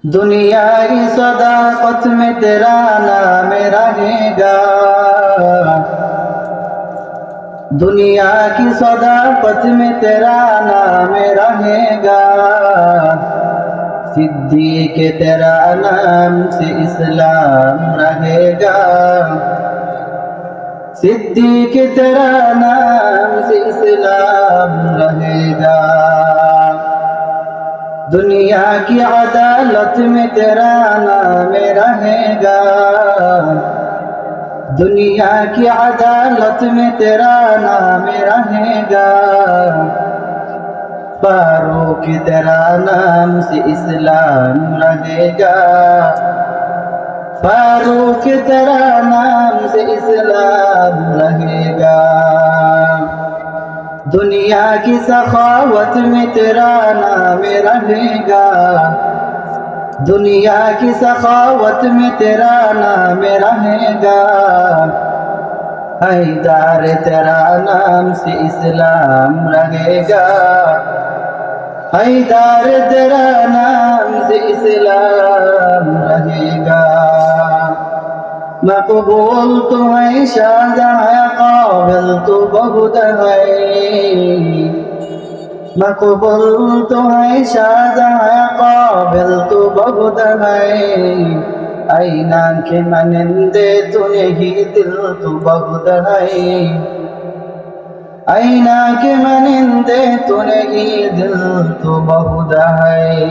दुनिया की सदाकत में तेरा नाम रहेगा। दुनिया की सदाकत में तेरा नाम रहेगा। सिद्दीक तेरा नाम से इस्लाम रहेगा। सिद्दीक तेरा नाम से इस्लाम रहेगा। दुनिया की अदालत में तेरा नाम रहेगा। दुनिया की अदालत में तेरा नाम रहेगा। फारूक तेरा नाम से इस्लाम रहेगा। फारूक तेरा नाम से इस्लाम रहेगा। दुनिया की सखावत में तेरा नाम रहेगा। दुनिया की सखावत में तेरा नाम रहेगा। हैदर तेरा नाम से इस्लाम रहेगा। हैदर तेरा नाम से इस्लाम रहेगा। मकबूल तो है शाहजहां, काबिल तो बहुत है। मकबूल तो है शाहजहां, काबिल तो बहुत है। आईना के मनंदे तो नहीं, दिल तो बहुत है। आईना के मनंदे तो नहीं, दिल तो बहुत है।